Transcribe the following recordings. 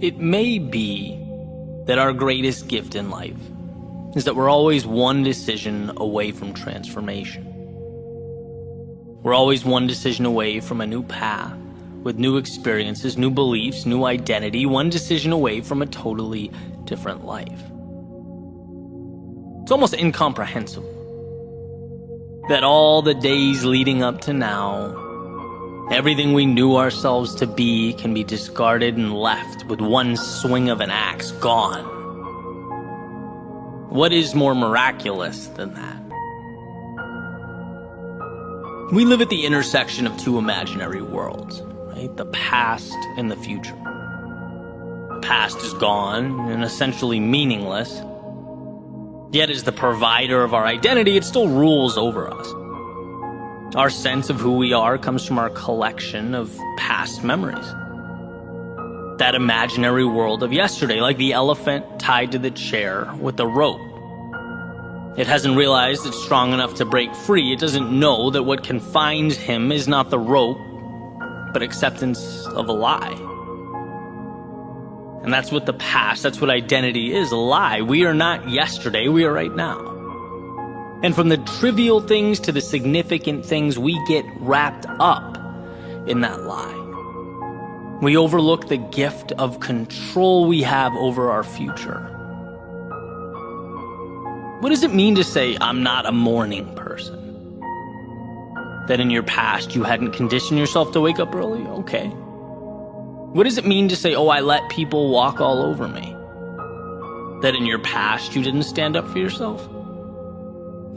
It may be that our greatest gift in life is that we're always one decision away from transformation. We're always one decision away from a new path, with new experiences, new beliefs, new identity, one decision away from a totally different life. It's almost incomprehensible that all the days leading up to now, everything we knew ourselves to be can be discarded and left with one swing of an axe, gone. What is more miraculous than that? We live at the intersection of two imaginary worlds, right? The past and the future. The past is gone and essentially meaningless. Yet as the provider of our identity, it still rules over us. Our sense of who we are comes from our collection of past memories. That imaginary world of yesterday, like the elephant tied to the chair with a rope. It hasn't realized it's strong enough to break free. It doesn't know that what confines him is not the rope, but acceptance of a lie. And that's what the past, that's what identity is, a lie. We are not yesterday, we are right now. And from the trivial things to the significant things, we get wrapped up in that lie. We overlook the gift of control we have over our future. What does it mean to say, I'm not a morning person? That in your past you hadn't conditioned yourself to wake up early? Okay. What does it mean to say, I let people walk all over me? That in your past you didn't stand up for yourself?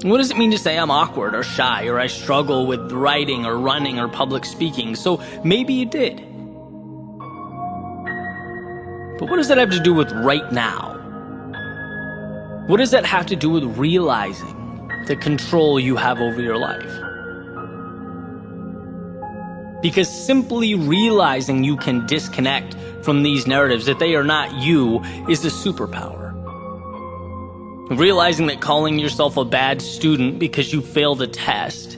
What does it mean to say I'm awkward or shy or I struggle with writing or running or public speaking? So maybe you did. But what does that have to do with right now? What does that have to do with realizing the control you have over your life? Because simply realizing you can disconnect from these narratives, that they are not you, is a superpower. Realizing that calling yourself a bad student because you failed a test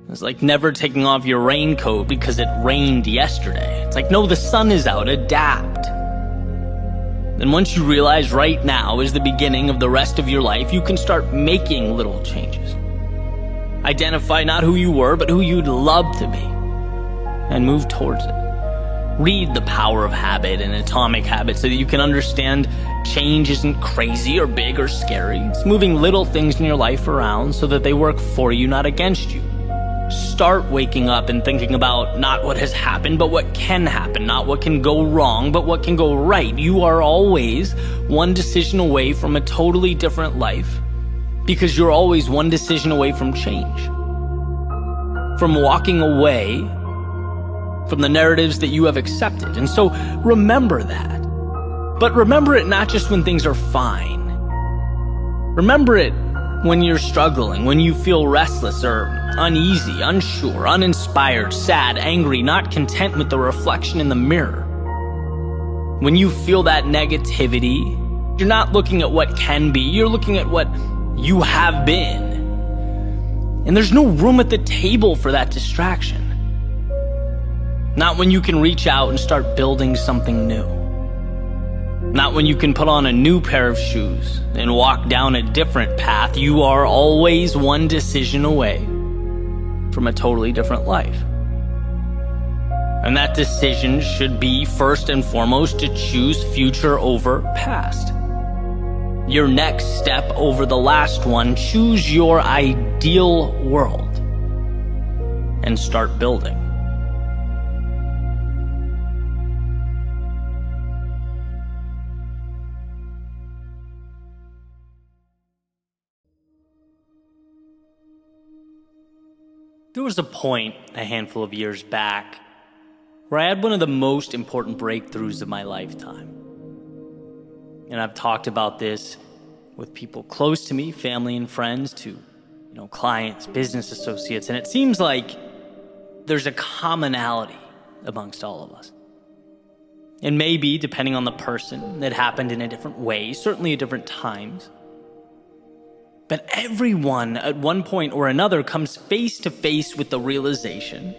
is like never taking off your raincoat because it rained yesterday. It's like, no, the sun is out, adapt. Then once you realize right now is the beginning of the rest of your life, you can start making little changes. Identify not who you were, but who you'd love to be, and move towards it. Read The Power of Habit and Atomic Habits so that you can understand change isn't crazy or big or scary. It's moving little things in your life around so that they work for you, not against you. Start waking up and thinking about not what has happened, but what can happen. Not what can go wrong, but what can go right. You are always one decision away from a totally different life, because you're always one decision away from change. From walking away from the narratives that you have accepted. And so remember that. But remember it not just when things are fine. Remember it when you're struggling, when you feel restless or uneasy, unsure, uninspired, sad, angry, not content with the reflection in the mirror. When you feel that negativity, you're not looking at what can be, you're looking at what you have been. And there's no room at the table for that distraction. Not when you can reach out and start building something new. Not when you can put on a new pair of shoes and walk down a different path. You are always one decision away from a totally different life. And that decision should be first and foremost to choose future over past. Your next step over the last one. Choose your ideal world and start building. There was a point a handful of years back where I had one of the most important breakthroughs of my lifetime. And I've talked about this with people close to me, family and friends, to clients, business associates, and it seems like there's a commonality amongst all of us. And maybe, depending on the person, it happened in a different way, certainly at different times. But everyone at one point or another comes face to face with the realization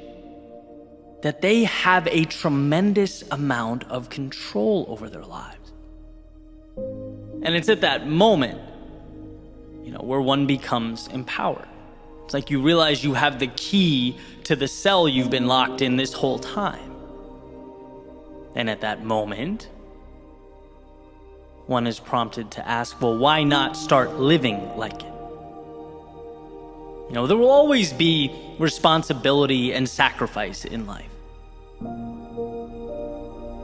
that they have a tremendous amount of control over their lives. And it's at that moment, where one becomes empowered. It's like you realize you have the key to the cell you've been locked in this whole time. And at that moment, one is prompted to ask, well, why not start living like it? There will always be responsibility and sacrifice in life.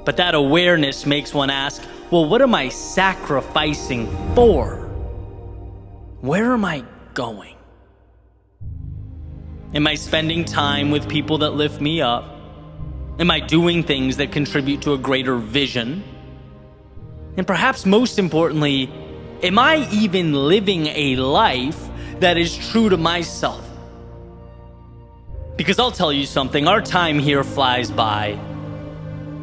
But that awareness makes one ask, well, what am I sacrificing for? Where am I going? Am I spending time with people that lift me up? Am I doing things that contribute to a greater vision? And perhaps most importantly, am I even living a life that is true to myself? Because I'll tell you something, our time here flies by.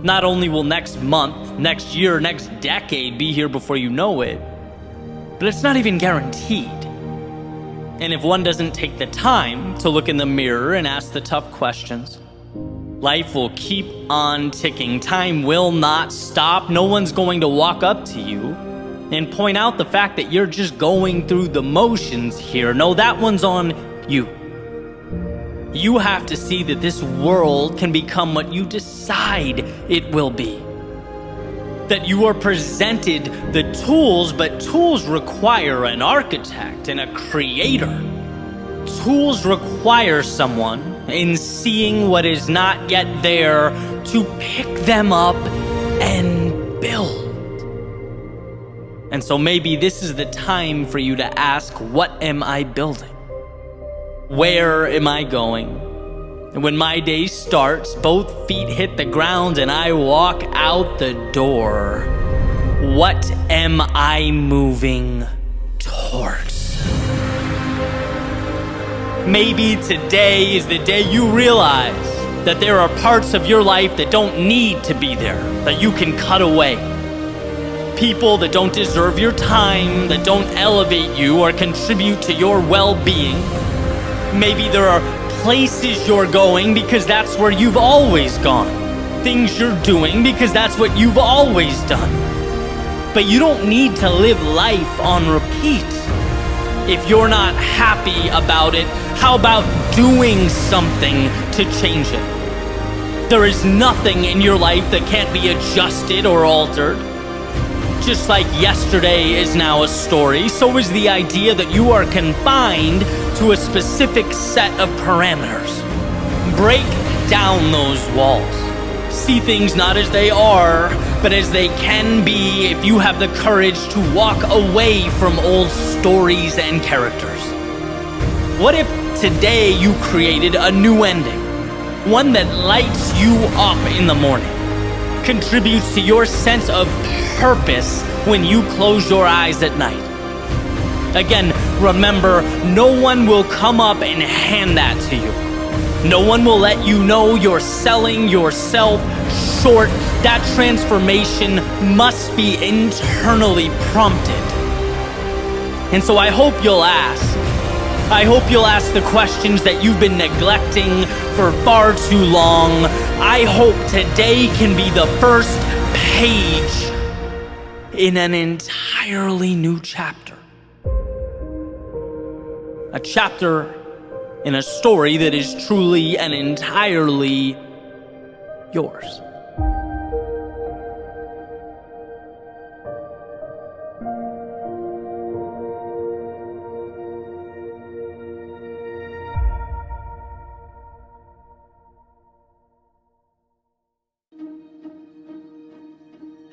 Not only will next month, next year, next decade be here before you know it, but it's not even guaranteed. And if one doesn't take the time to look in the mirror and ask the tough questions, life will keep on ticking. Time will not stop. No one's going to walk up to you and point out the fact that you're just going through the motions here. No, that one's on you. You have to see that this world can become what you decide it will be. That you are presented the tools, but tools require an architect and a creator. Tools require someone in seeing what is not yet there to pick them up and build. And so maybe this is the time for you to ask, what am I building? Where am I going? And when my day starts, both feet hit the ground and I walk out the door, what am I moving towards? Maybe today is the day you realize that there are parts of your life that don't need to be there, that you can cut away. People that don't deserve your time, that don't elevate you or contribute to your well-being. Maybe there are places you're going because that's where you've always gone. Things you're doing because that's what you've always done. But you don't need to live life on repeat. If you're not happy about it, how about doing something to change it? There is nothing in your life that can't be adjusted or altered. Just like yesterday is now a story, so is the idea that you are confined to a specific set of parameters. Break down those walls. See things not as they are, but as they can be if you have the courage to walk away from old stories and characters. What if today you created a new ending? One that lights you up in the morning, contributes to your sense of purpose when you close your eyes at night. Again, remember, no one will come up and hand that to you. No one will let you know you're selling yourself short. That transformation must be internally prompted. And so I hope you'll ask. I hope you'll ask the questions that you've been neglecting for far too long. I hope today can be the first page in an entirely new chapter. A chapter in a story that is truly and entirely yours.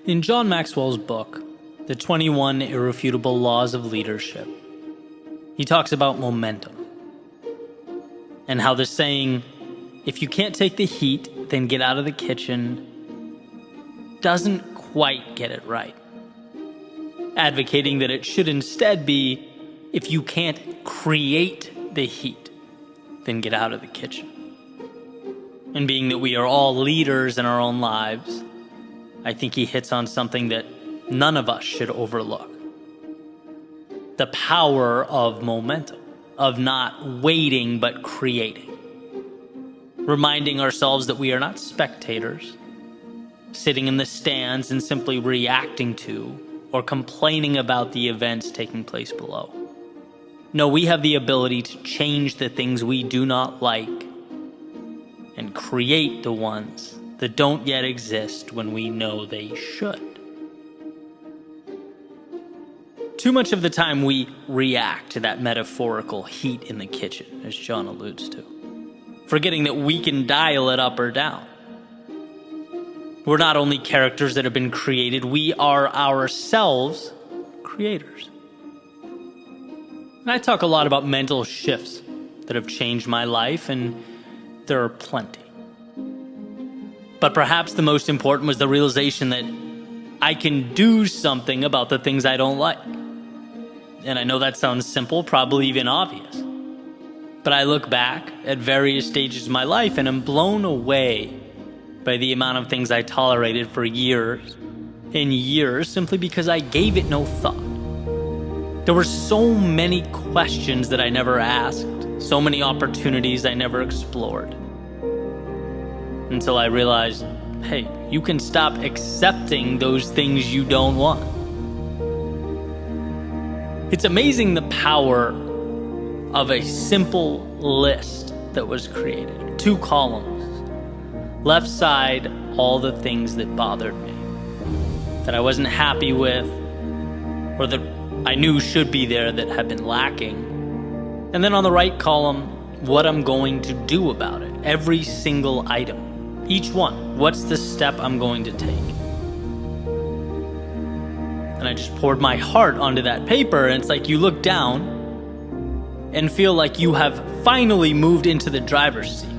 In John Maxwell's book, The 21 Irrefutable Laws of Leadership, he talks about momentum and how the saying, if you can't take the heat, then get out of the kitchen, doesn't quite get it right. Advocating that it should instead be, if you can't create the heat, then get out of the kitchen. And being that we are all leaders in our own lives, I think he hits on something that none of us should overlook. The power of momentum, of not waiting but creating. reminding ourselves that we are not spectators, sitting in the stands and simply reacting to or complaining about the events taking place below. No, we have the ability to change the things we do not like and create the ones that don't yet exist when we know they should. Too much of the time we react to that metaphorical heat in the kitchen, as John alludes to, forgetting that we can dial it up or down. We're not only characters that have been created, we are ourselves creators. And I talk a lot about mental shifts that have changed my life, and there are plenty. But perhaps the most important was the realization that I can do something about the things I don't like. And I know that sounds simple, probably even obvious. But I look back at various stages of my life and am blown away by the amount of things I tolerated for years and years simply because I gave it no thought. There were so many questions that I never asked, so many opportunities I never explored. Until I realized, hey, you can stop accepting those things you don't want. It's amazing the power of a simple list that was created. 2 columns. Left side, all the things that bothered me, that I wasn't happy with, or that I knew should be there that had been lacking. And then on the right column, what I'm going to do about it. Every single item. Each one. What's the step I'm going to take? And I just poured my heart onto that paper, and it's like you look down and feel like you have finally moved into the driver's seat.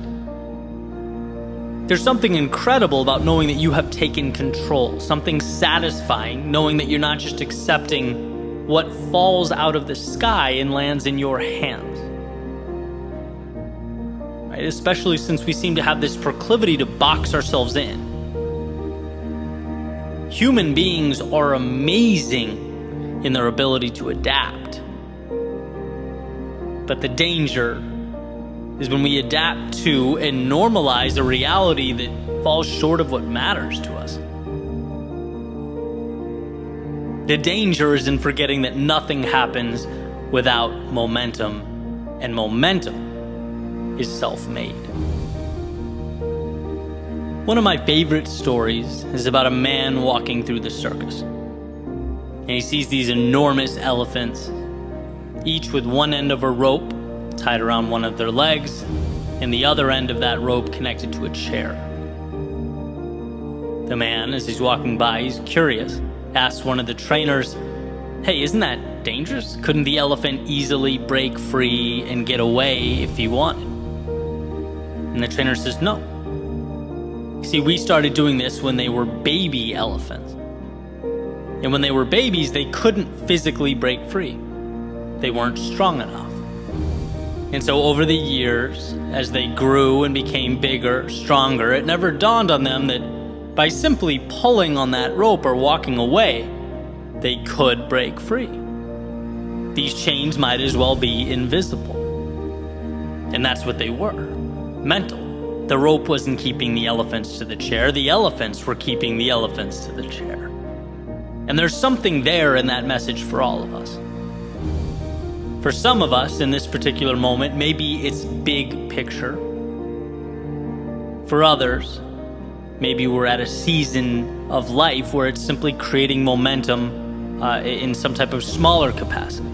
There's something incredible about knowing that you have taken control, something satisfying knowing that you're not just accepting what falls out of the sky and lands in your hands. Right? Especially since we seem to have this proclivity to box ourselves in. Human beings are amazing in their ability to adapt. But the danger is when we adapt to and normalize a reality that falls short of what matters to us. The danger is in forgetting that nothing happens without momentum, and momentum is self-made. One of my favorite stories is about a man walking through the circus. And he sees these enormous elephants, each with one end of a rope tied around one of their legs, and the other end of that rope connected to a chair. The man, as he's walking by, he's curious, asks one of the trainers, "Hey, isn't that dangerous? Couldn't the elephant easily break free and get away if he wanted?" And the trainer says, "No. See, we started doing this when they were baby elephants. And when they were babies, they couldn't physically break free. They weren't strong enough. And so over the years, as they grew and became bigger, stronger, it never dawned on them that by simply pulling on that rope or walking away, they could break free. These chains might as well be invisible." And that's what they were. Mental. The rope wasn't keeping the elephants to the chair. The elephants were keeping the elephants to the chair. And there's something there in that message for all of us. For some of us in this particular moment, maybe it's big picture. For others, maybe we're at a season of life where it's simply creating momentum in some type of smaller capacity.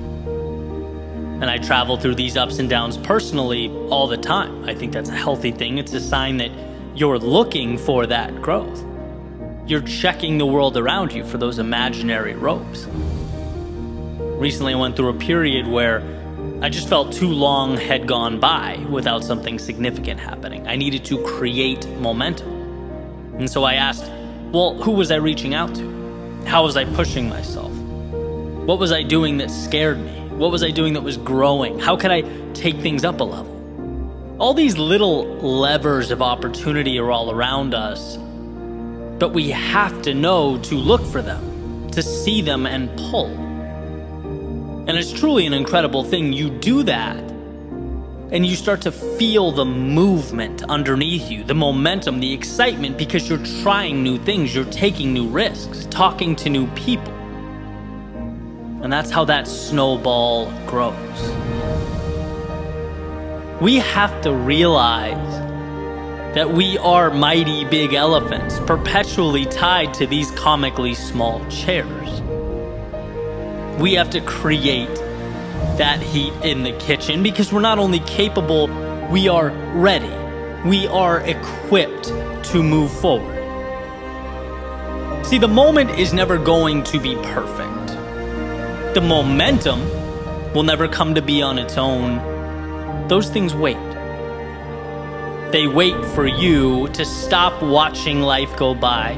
And I travel through these ups and downs personally all the time. I think that's a healthy thing. It's a sign that you're looking for that growth. You're checking the world around you for those imaginary ropes. Recently, I went through a period where I just felt too long had gone by without something significant happening. I needed to create momentum. And so I asked, well, who was I reaching out to? How was I pushing myself? What was I doing that scared me? What was I doing that was growing? How could I take things up a level? All these little levers of opportunity are all around us, but we have to know to look for them, to see them and pull. And it's truly an incredible thing. You do that And you start to feel the movement underneath you, the momentum, the excitement, because you're trying new things, you're taking new risks, talking to new people. And that's how that snowball grows. We have to realize that we are mighty big elephants, perpetually tied to these comically small chairs. We have to create that heat in the kitchen because we're not only capable, we are ready. We are equipped to move forward. See, the moment is never going to be perfect. The momentum will never come to be on its own. Those things wait. They wait for you to stop watching life go by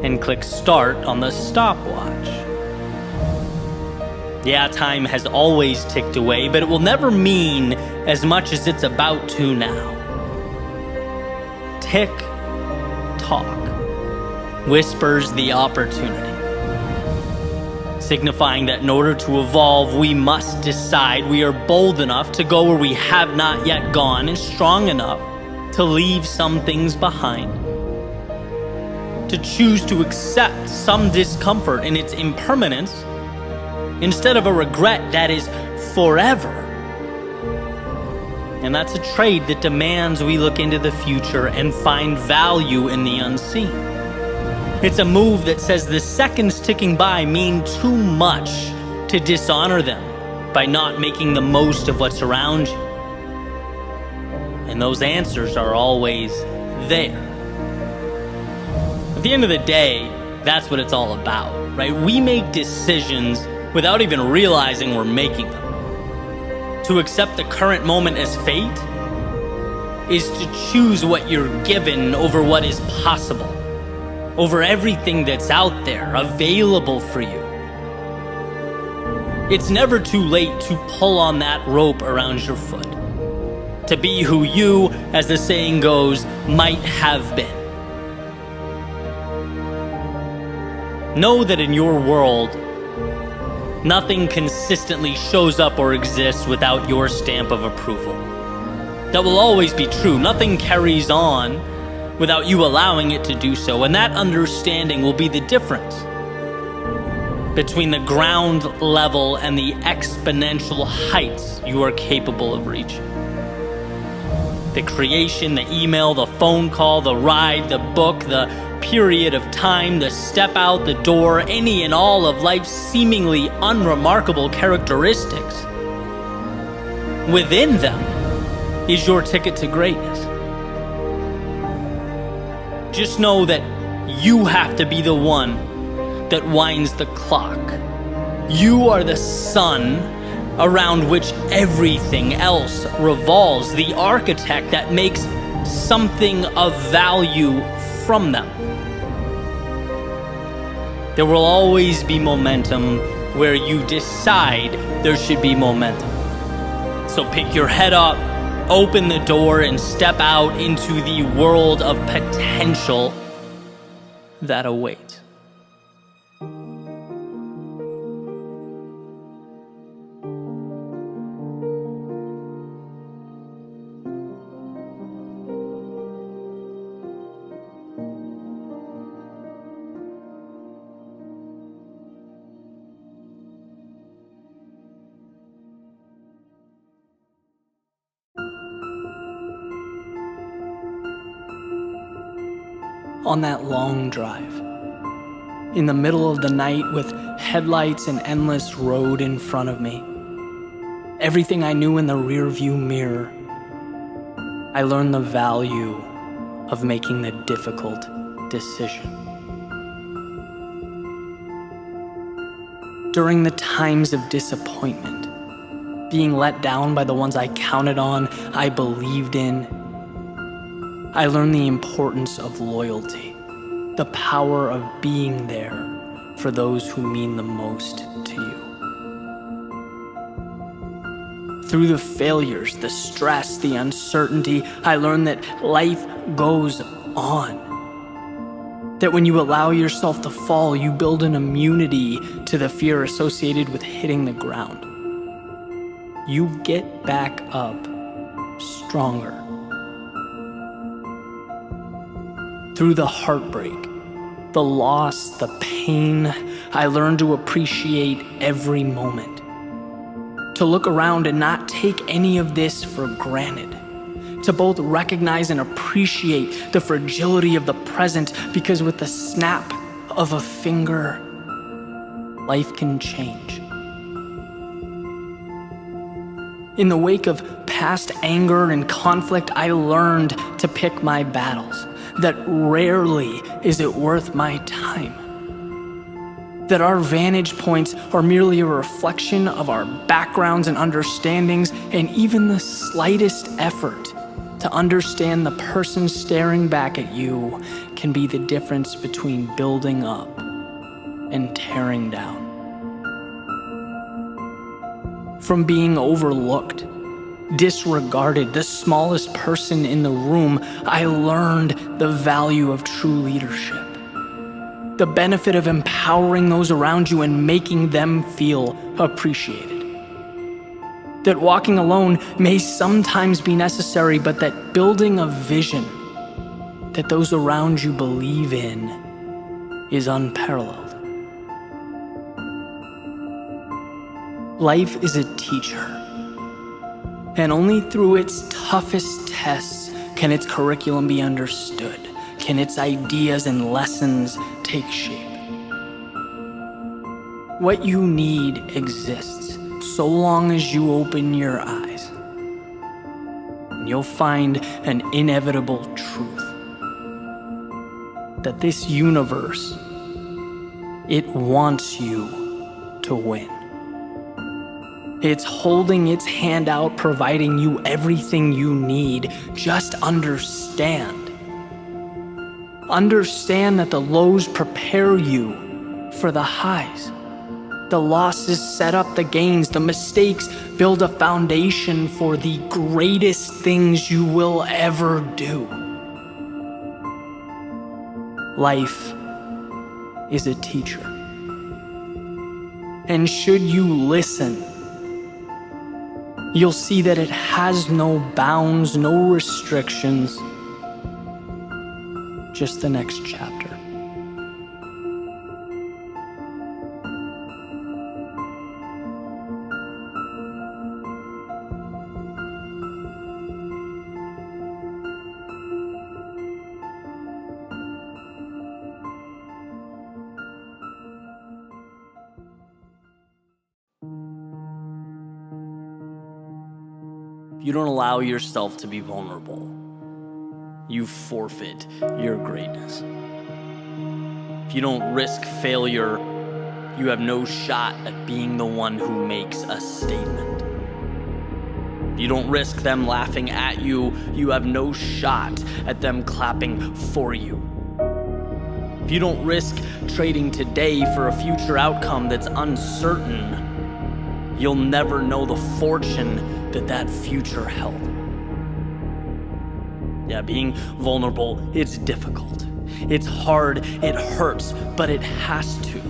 and click start on the stopwatch. Yeah, time has always ticked away, but it will never mean as much as it's about to now. Tick, tock, whispers the opportunity, signifying that in order to evolve, we must decide we are bold enough to go where we have not yet gone and strong enough to leave some things behind, to choose to accept some discomfort in its impermanence instead of a regret that is forever. And that's a trade that demands we look into the future and find value in the unseen. It's a move that says the seconds ticking by mean too much to dishonor them by not making the most of what's around you. And those answers are always there. At the end of the day, that's what it's all about, right? We make decisions without even realizing we're making them. To accept the current moment as fate is to choose what you're given over what is possible, over everything that's out there, available for you. It's never too late to pull on that rope around your foot, to be who you, as the saying goes, might have been. Know that in your world, nothing consistently shows up or exists without your stamp of approval. That will always be true. Nothing carries on without you allowing it to do so. And that understanding will be the difference between the ground level and the exponential heights you are capable of reaching. The creation, the email, the phone call, the ride, the book, the period of time, the step out the door, any and all of life's seemingly unremarkable characteristics. Within them is your ticket to greatness. Just know that you have to be the one that winds the clock. You are the sun around which everything else revolves, the architect that makes something of value from them. There will always be momentum where you decide there should be momentum. So pick your head up, open the door, and step out into the world of potential that awaits. On that long drive, in the middle of the night with headlights and endless road in front of me, everything I knew in the rearview mirror, I learned the value of making the difficult decision. During the times of disappointment, being let down by the ones I counted on, I believed in, I learned the importance of loyalty, the power of being there for those who mean the most to you. Through the failures, the stress, the uncertainty, I learned that life goes on. That when you allow yourself to fall, you build an immunity to the fear associated with hitting the ground. You get back up stronger. Through the heartbreak, the loss, the pain, I learned to appreciate every moment. To look around and not take any of this for granted. To both recognize and appreciate the fragility of the present, because with the snap of a finger, life can change. In the wake of past anger and conflict, I learned to pick my battles. That rarely is it worth my time. That our vantage points are merely a reflection of our backgrounds and understandings, and even the slightest effort to understand the person staring back at you can be the difference between building up and tearing down. From being overlooked, disregarded, the smallest person in the room, I learned the value of true leadership. The benefit of empowering those around you and making them feel appreciated. That walking alone may sometimes be necessary, but that building a vision that those around you believe in is unparalleled. Life is a teacher, and only through its toughest tests can its curriculum be understood, can its ideas and lessons take shape. What you need exists so long as you open your eyes, and you'll find an inevitable truth. That this universe, it wants you to win. It's holding its hand out, providing you everything you need. Just understand. Understand that the lows prepare you for the highs. The losses set up the gains. The mistakes build a foundation for the greatest things you will ever do. Life is a teacher. And should you listen, you'll see that it has no bounds, no restrictions, just the next chapter. If you don't allow yourself to be vulnerable, you forfeit your greatness. If you don't risk failure, you have no shot at being the one who makes a statement. If you don't risk them laughing at you, you have no shot at them clapping for you. If you don't risk trading today for a future outcome that's uncertain, you'll never know the fortune that future held. Yeah, being vulnerable, it's difficult. It's hard, it hurts, but it has to.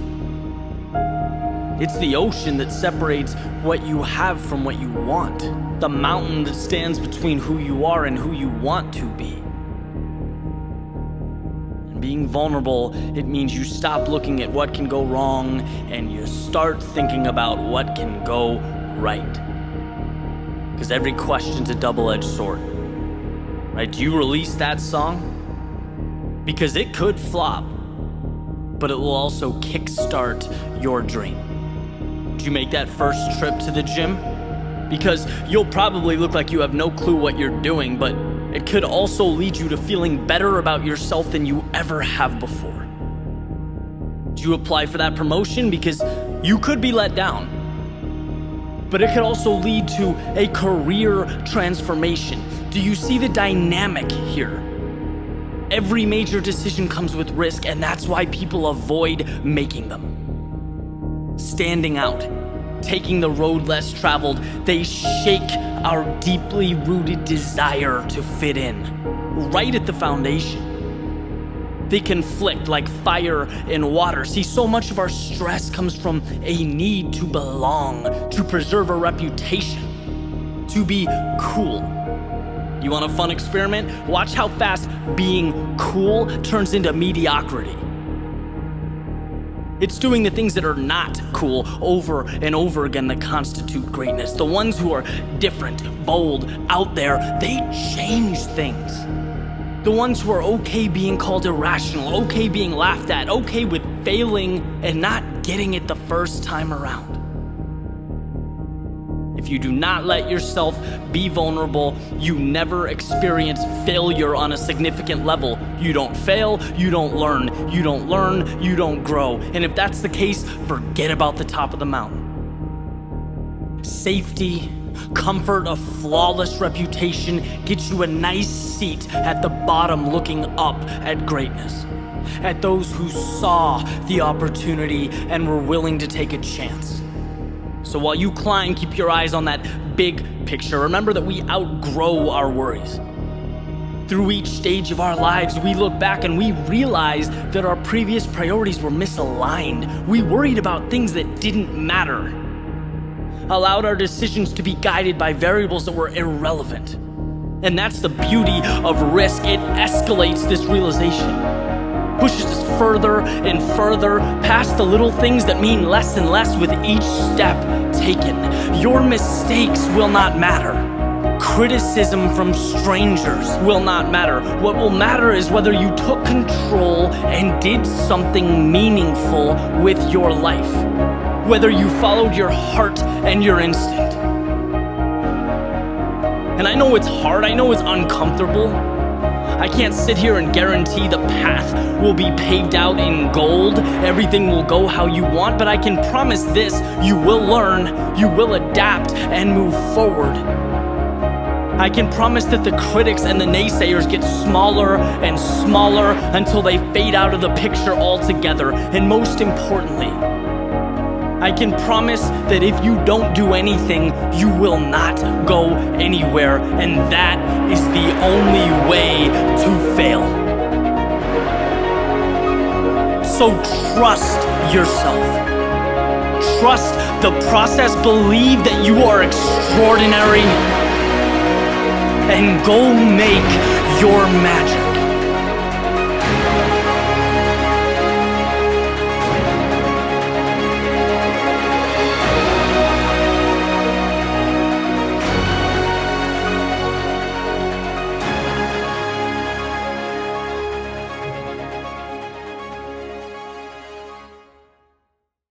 It's the ocean that separates what you have from what you want. The mountain that stands between who you are and who you want to be. And being vulnerable, it means you stop looking at what can go wrong and you start thinking about what can go right. Because every question's a double-edged sword. Right? Do you release that song? Because it could flop, but it will also kickstart your dream. Do you make that first trip to the gym? Because you'll probably look like you have no clue what you're doing, but it could also lead you to feeling better about yourself than you ever have before. Do you apply for that promotion? Because you could be let down. But it could also lead to a career transformation. Do you see the dynamic here? Every major decision comes with risk, and that's why people avoid making them. Standing out, taking the road less traveled, they shake our deeply rooted desire to fit in, right at the foundation. They conflict like fire and water. See, so much of our stress comes from a need to belong, to preserve a reputation, to be cool. You want a fun experiment? Watch how fast being cool turns into mediocrity. It's doing the things that are not cool over and over again that constitute greatness. The ones who are different, bold, out there, they change things. The ones who are okay being called irrational, okay being laughed at, okay with failing and not getting it the first time around. If you do not let yourself be vulnerable, you never experience failure on a significant level. You don't fail, you don't learn. You don't learn, you don't grow. And if that's the case, forget about the top of the mountain. Safety, comfort, a flawless reputation gets you a nice seat at the bottom looking up at greatness, at those who saw the opportunity and were willing to take a chance. So while you climb, keep your eyes on that big picture. Remember that we outgrow our worries. Through each stage of our lives, we look back and we realize that our previous priorities were misaligned. We worried about things that didn't matter, allowed our decisions to be guided by variables that were irrelevant. And that's the beauty of risk. It escalates this realization, pushes us further and further past the little things that mean less and less with each step taken. Your mistakes will not matter. Criticism from strangers will not matter. What will matter is whether you took control and did something meaningful with your life, whether you followed your heart and your instinct. And I know it's hard, I know it's uncomfortable. I can't sit here and guarantee the path will be paved out in gold, everything will go how you want, but I can promise this: you will learn, you will adapt, and move forward. I can promise that the critics and the naysayers get smaller and smaller until they fade out of the picture altogether. And most importantly, I can promise that if you don't do anything, you will not go anywhere, and that is the only way to fail. So trust yourself. Trust the process. Believe that you are extraordinary, and go make your magic.